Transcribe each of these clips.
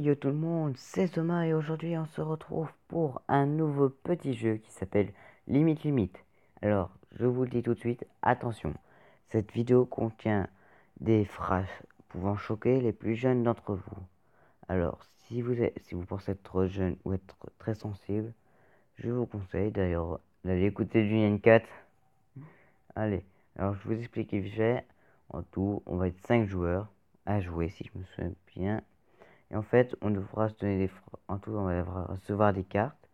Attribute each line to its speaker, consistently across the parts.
Speaker 1: Yo tout le monde, c'est Thomas et aujourd'hui on se retrouve pour un nouveau petit jeu qui s'appelle Limite Limite. Alors, je vous le dis tout de suite, attention, cette vidéo contient des phrases pouvant choquer les plus jeunes d'entre vous. Alors, si vous pensez être trop jeune ou être très sensible, je vous conseille d'ailleurs d'aller écouter Julien 4. Allez, alors je vous explique vite fait. En tout, on va être 5 joueurs à jouer si je me souviens bien. Et en fait, on devra se donner en tout, on va recevoir des cartes.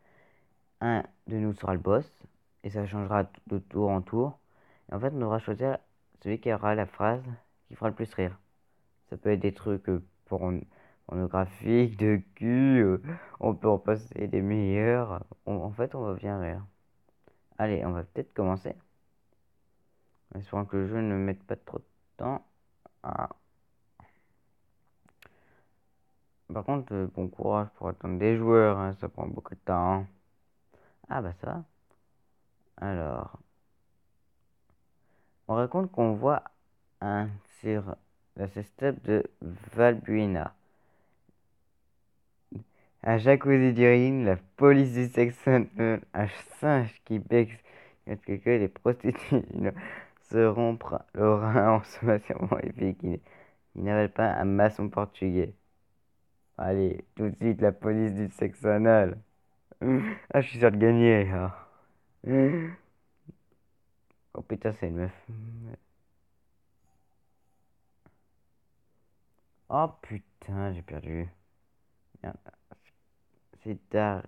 Speaker 1: Un de nous sera le boss, et ça changera de tour en tour. Et en fait, on devra choisir celui qui aura la phrase qui fera le plus rire. Ça peut être des trucs pornographiques, de cul, on peut en passer des meilleurs. En fait, on va bien rire. Allez, on va peut-être commencer. En espérant que le jeu ne mette pas trop de temps. Ah. Par contre, bon courage pour attendre des joueurs, hein, ça prend beaucoup de temps, hein. Ah bah ça va. Alors, on raconte qu'on voit sur la steppe de Valbuena. Un jacuzzi d'urine, la police du sexe, un singe qui bexe que les prostituées se rompre le rein en se masturbant et puis qui n'avale pas un maçon portugais. Allez, tout de suite la police du sexe anal. Ah, je suis sûr de gagner là. Oh putain, c'est une meuf. Oh putain, j'ai perdu. Merde. C'est tard.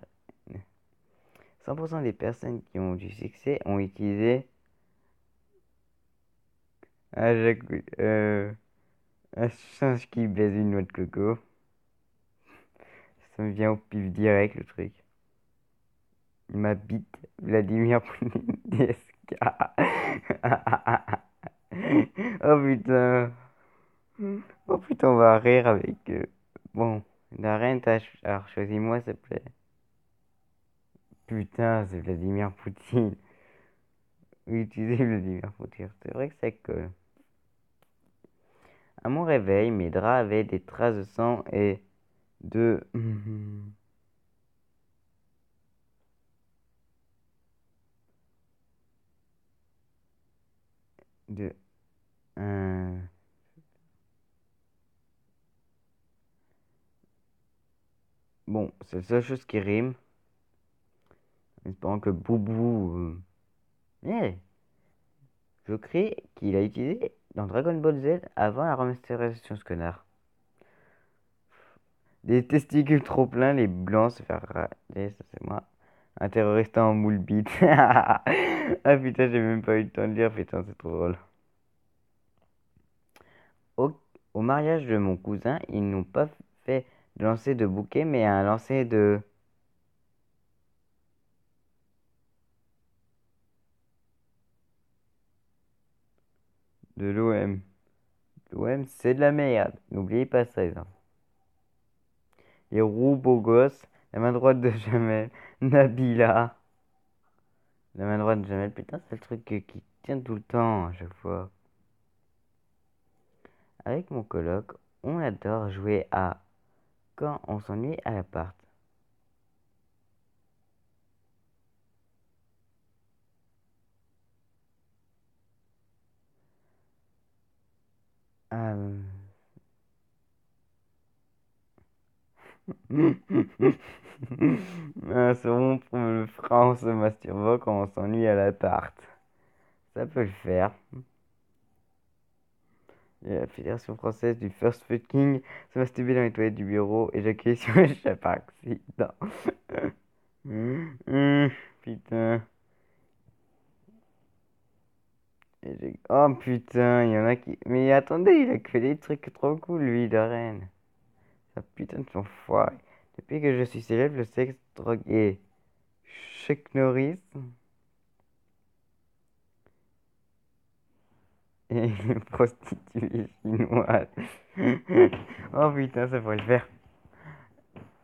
Speaker 1: 100% des personnes qui ont du succès ont utilisé un singe qui baise une noix de coco. Ça me vient au pif direct le truc. Ma bite, Vladimir Poutine DSK. Oh putain. Oh putain, on va rire avec. Bon, Darren, alors choisis-moi s'il te plaît. Putain, c'est Vladimir Poutine. Oui, utilisez Vladimir Poutine. C'est vrai que ça colle. À mon réveil, mes draps avaient des traces de sang et de... de... euh, Bon, c'est la seule chose qui rime. En espérant que Boubou... Eh, je crie qu'il a utilisé dans Dragon Ball Z avant la remasterisation, ce connard. Des testicules trop pleins, les blancs se faire rater, ça c'est moi. Un terroriste en moule bite. Ah putain, j'ai même pas eu le temps de lire, putain, c'est trop drôle. Au, au mariage de mon cousin, ils n'ont pas fait de lancer de bouquet, mais un lancer de l'OM. L'OM, c'est de la merde. N'oubliez pas ça, les enfants. Les roux beaux gosses, la main droite de Jamel, Nabila. La main droite de Jamel, putain, c'est le truc qui tient tout le temps à chaque fois. Avec mon coloc, on adore jouer à quand on s'ennuie à l'appart. Euh... Se rompre le frein en se masturbant quand on s'ennuie à l'appart. Ça peut le faire. La Fédération française du First Food King se masturber dans les toilettes du bureau, éjaculer sur le chapeau accident. Putain. Oh putain, il y en a qui. Mais attendez, il a que des trucs trop cool, lui, Darren. Ça putain de enfoiré. Depuis que je suis célèbre, le sexe, drogue et Chuck Norris et les prostituées chinoises. Oh putain, ça pourrait le faire.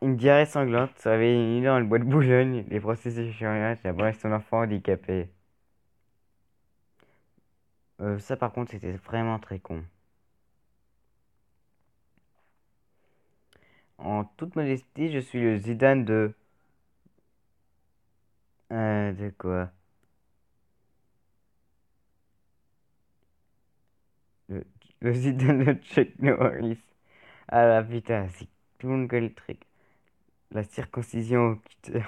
Speaker 1: Une diarrhée sanglante se réveille une dans le bois de Boulogne. Les prostituées chinoises abrègent son enfant handicapé. Ça par contre, c'était vraiment très con. en toute modestie, je suis le Zidane de... de quoi? Le, le Zidane de Chuck Norris. Ah la putain, c'est tout le monde connaît le truc. La circoncision au cutter.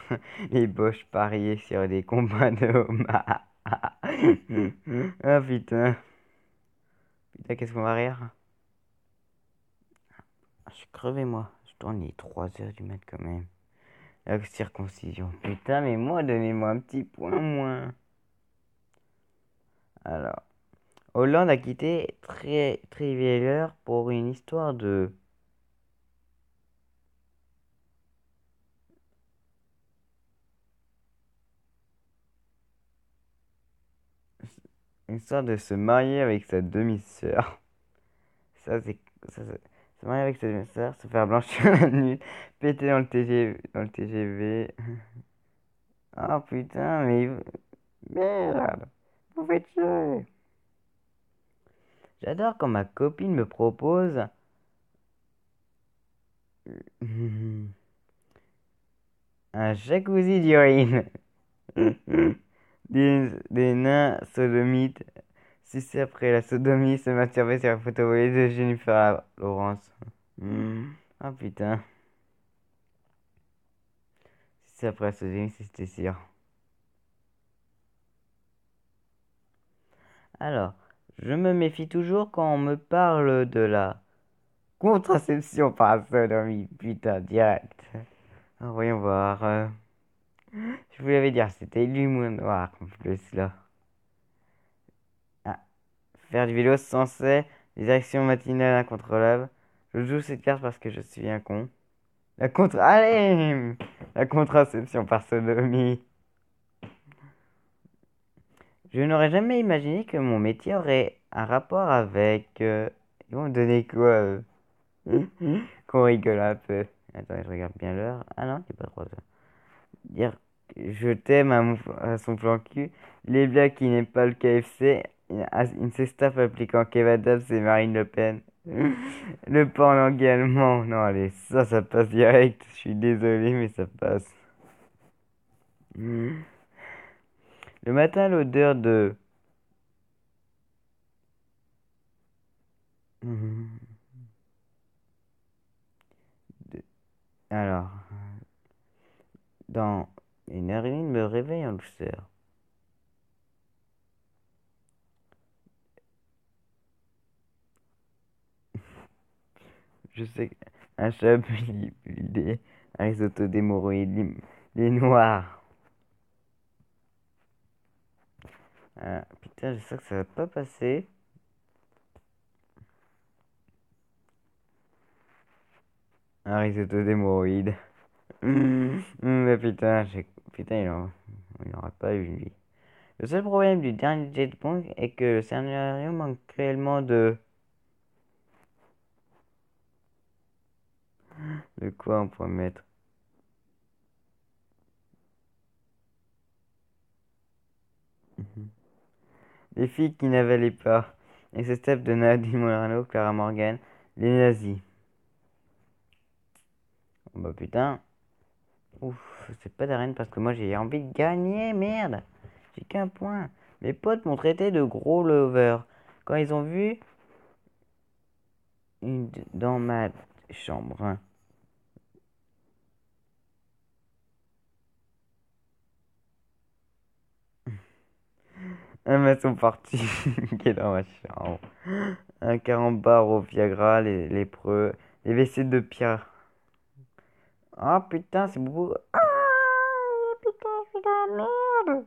Speaker 1: Les boches pariées sur des combats de homards. Ah putain. Putain, qu'est-ce qu'on va rire? Je suis crevé, moi. Je tourne les 3 heures du mat quand même. La circoncision. Putain, mais moi, donnez-moi un petit point moins. Alors, Hollande a quitté très très vieille heure pour une histoire de... Une histoire de se marier avec sa demi-sœur. Ça, c'est... Se marier avec sa demi-sœur, se faire blanchir la nuit, péter dans le TGV. Ah putain, mais... Merde! Vous faites chier! J'adore quand ma copine me propose... un jacuzzi d'urine. Des nains sodomites. Si c'est après la sodomie, se masturber sur la photo volée de Jennifer Lawrence. Ah putain. Si c'est après la sodomie, c'était sûr. Alors, je me méfie toujours quand on me parle de la contraception par sodomie. Putain, direct. Voyons voir. Je vous l'avais dit, c'était l'humour noir en plus là. Ah, faire du vélo sans cesse, des actions matinales incontrôlables. Je joue cette carte parce que je suis un con. Allez! La contraception par sodomie. Je n'aurais jamais imaginé que mon métier aurait un rapport avec... Ils vont me donner quoi qu'on rigole un peu. Attends, je regarde bien l'heure. Ah non, il n'est pas 3 heures. Dire que je t'aime à son plan cul. Les blagues qui n'aiment pas le KFC. Une sextape appliquant Kev Adams et Marine Le Pen. Le porno également. Non, allez, ça passe direct. Je suis désolé, mais ça passe. Le matin, l'odeur de... Alors, dans une narine me réveille en douceur. Je sais qu'un chat l'idée, un risotto d'hémorroïdes, les noirs. Ah, putain, je sais que ça va pas passer. Un risotto d'hémorroïdes. Mais putain, il n'aura pas eu lui. Le seul problème du dernier Jetpunk est que le scénario manque cruellement de... De quoi on pourrait mettre? Les filles qui n'avalaient pas. Et ce step de Nadine Morano, Clara Morgan, les nazis. Oh bah putain. Ouf, c'est pas d'arène parce que moi j'ai envie de gagner, merde. J'ai qu'un point. Mes potes m'ont traité de gros lover. Quand ils ont vu dans ma chambre. Hein. Un maçon parti qui est dans ma chambre. Un carambar au Viagra, les lépreux, les WC de Pierre. Ah putain, c'est beaucoup. Ah putain, je suis dans la merde.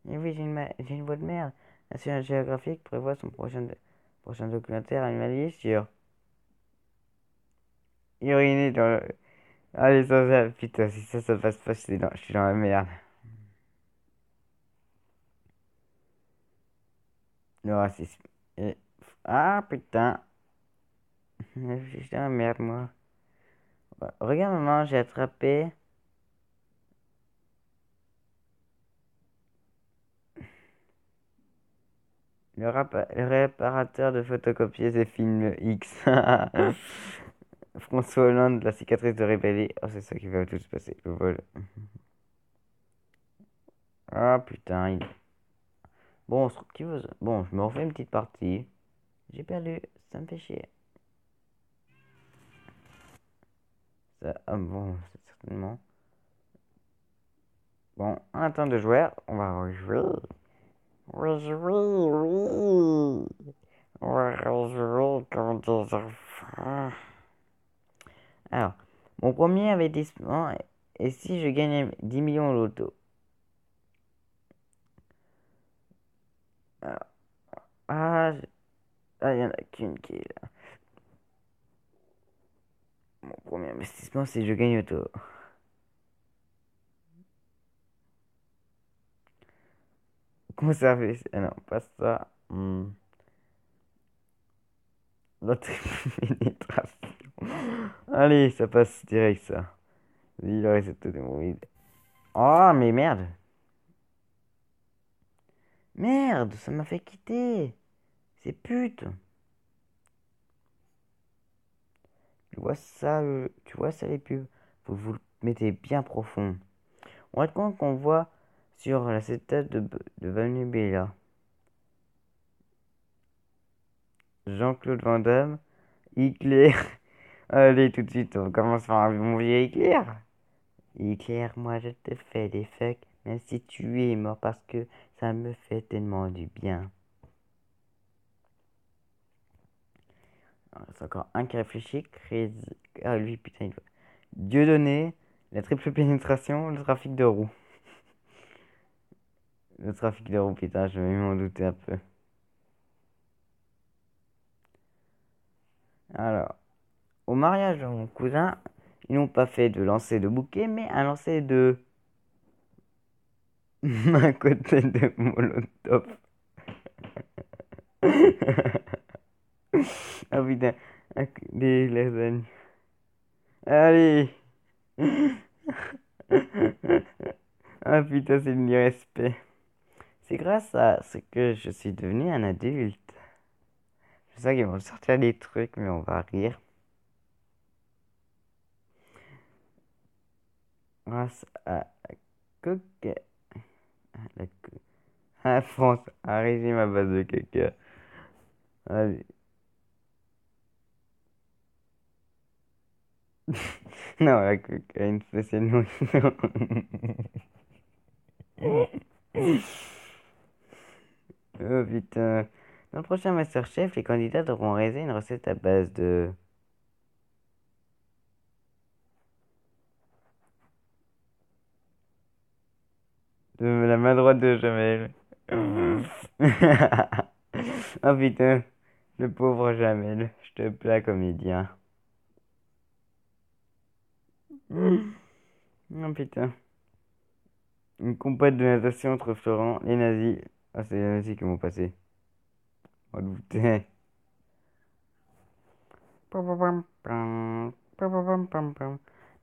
Speaker 1: Et oui, j'ai une voix de merde. National Geographic prévoit son prochain documentaire animalier sur uriner dans le... Allez, putain, si ça passe pas, je suis dans la merde. Le racisme. Et... Ah putain, je suis dans la merde, moi. Regarde, maman, j'ai attrapé. Le réparateur de photocopier et films X. François Hollande, la cicatrice de rébellion. Oh, c'est ça qui va tout se passer, le vol. Ah putain. Bon, qui veut... Bon, je me refais une petite partie. J'ai perdu, ça me fait chier. Ça... Ah bon, c'est certainement. Bon, en attendant de jouer, on va rejouer. Rejouer, oui. On va rejouer comme des enfants. Alors, mon premier investissement, et si je gagnais 10 millions au loto? Alors, ah, il y en a qu'une qui est là. Mon premier investissement, c'est je gagne au loto. Comment ça fait? Ah non, pas ça. La triple pénétration. Allez, ça passe direct, ça. Il aurait cette hémorroïde. Oh, mais merde. Merde, ça m'a fait quitter. C'est pute. Tu vois ça les pubs. Vous le mettez bien profond. On va te compte qu'on voit sur la tête de Vanubella. Jean-Claude Van Damme, Hitler. Allez, tout de suite, on commence par un bon vieux Hitler. Hitler, moi je te fais des fucks, même si tu es mort parce que ça me fait tellement du bien. C'est encore un qui réfléchit. Ah, lui, putain, il doit... Dieudonné, la triple pénétration, le trafic de roues. Le trafic de roues, putain, je vais m'en douter un peu. Alors, au mariage de mon cousin, ils n'ont pas fait de lancer de bouquet, mais un lancer de... un côté de molotov. Ah putain, des lasagnes. Allez. Ah putain, c'est du respect. C'est grâce à ce que je suis devenu un adulte. Je sais qu'ils vont sortir des trucs, mais on va rire. Grâce à la coque... La, la France a régime à base de caca. Allez. Non, la cocaïne spécialement. Oh putain. Dans le prochain Masterchef, les candidats devront réaliser une recette à base de la main droite de Jamel. Oh putain, le pauvre Jamel, je te plains comédien. Oh putain. Une compète de natation entre Florent, les nazis. Ah, c'est les nazis qui m'ont passé. Oh putain.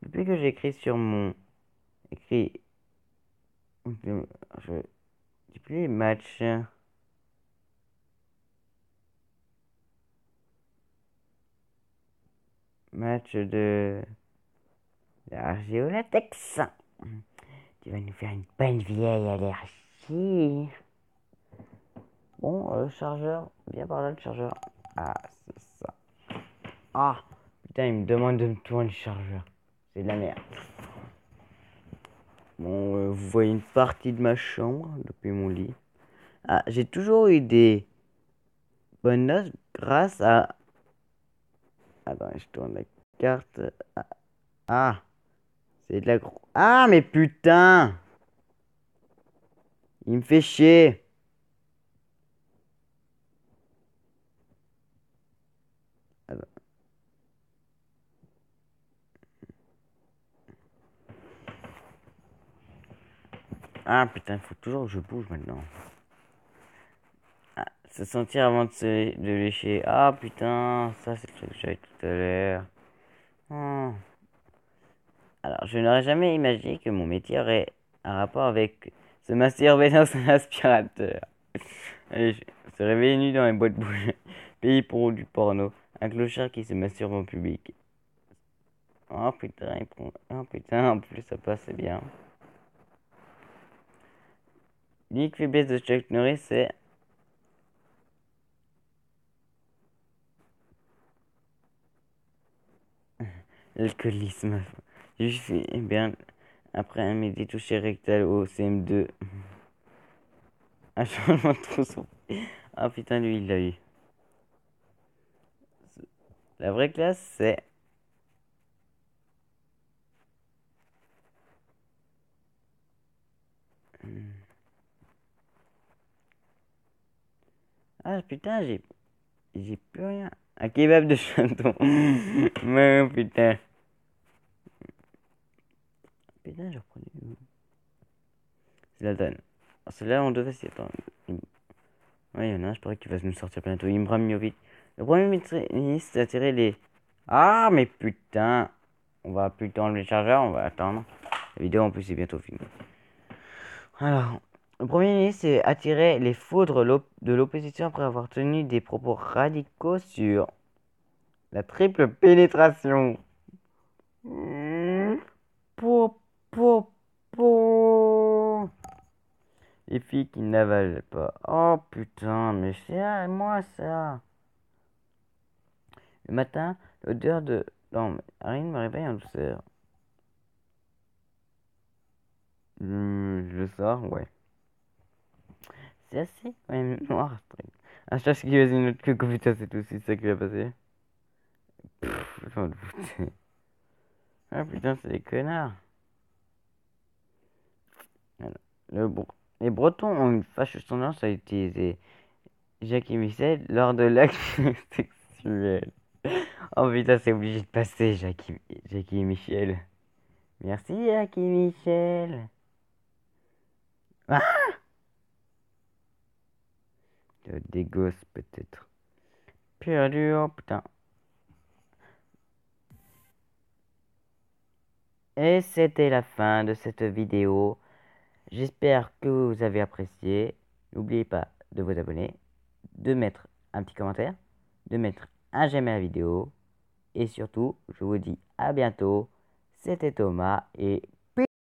Speaker 1: Depuis que j'écris sur mon... Écrit... Depuis les matchs... Match de... L'argéolatex. Tu vas nous faire une bonne vieille allergie. Bon, chargeur. Viens par là, le chargeur. Ah, c'est ça. Ah, putain, il me demande de me tourner le chargeur. C'est de la merde. Bon, vous voyez une partie de ma chambre depuis mon lit. Ah, j'ai toujours eu des bonnes notes grâce à... Attends, je tourne la carte. Ah, ah, c'est de la gros... Ah, mais putain! Il me fait chier. Attends. Ah, putain, il faut toujours que je bouge maintenant. Ah, se sentir avant de lécher. Ah, putain, ça c'est le truc que j'avais tout à l'heure. Oh. Alors, je n'aurais jamais imaginé que mon métier aurait un rapport avec se masturber dans un aspirateur. Allez, se réveiller nu dans les boîtes boules, payer pour du porno, un clochard qui se masturbe en public. Oh putain, il prend. Oh putain, en plus ça passe, c'est bien. L'unique faiblesse de Chuck Norris, c'est. L'alcoolisme. J'ai juste fait bien après un midi touché rectal au CM2. Un changement de trousseau. Ah putain, lui il l'a eu. La vraie classe, c'est. Ah putain, j'ai plus rien. Un kebab de chaton. Mais putain. Putain, je reprenais où? Zlatan. Celle-là, on devait s'y attendre. Ouais, il y en a un, je parie qu'il va nous sortir bientôt. Imbrahimovic. Le premier ministre a tiré les. Ah, mais putain. On va plus le temps le chargeur, on va attendre. La vidéo en plus est bientôt finie. Alors, le Premier ministre a attiré les foudres de l'opposition après avoir tenu des propos radicaux sur la triple pénétration. Po, po, po. Les filles qui n'avalent pas. Oh putain, mais c'est à moi ça. Le matin, l'odeur de. Non, mais Arine me réveille en douceur. Je le sors, ouais. C'est assez quand même noir ce truc. Un chat qui vas une autre queue, putain, c'est tout, c'est ça qui va passer. Pfff, je m'en foutais. Ah putain, c'est des connards. Voilà. Les Bretons ont une fâcheuse tendance à utiliser Jacques et Michel lors de l'acte sexuel. Oh putain, c'est obligé de passer, Jacques et Michel. Merci, Jacques et Michel. Ah, des gosses, peut-être. Perdu, oh putain. Et c'était la fin de cette vidéo. J'espère que vous avez apprécié. N'oubliez pas de vous abonner, de mettre un petit commentaire, de mettre un j'aime à la vidéo. Et surtout, je vous dis à bientôt. C'était Thomas et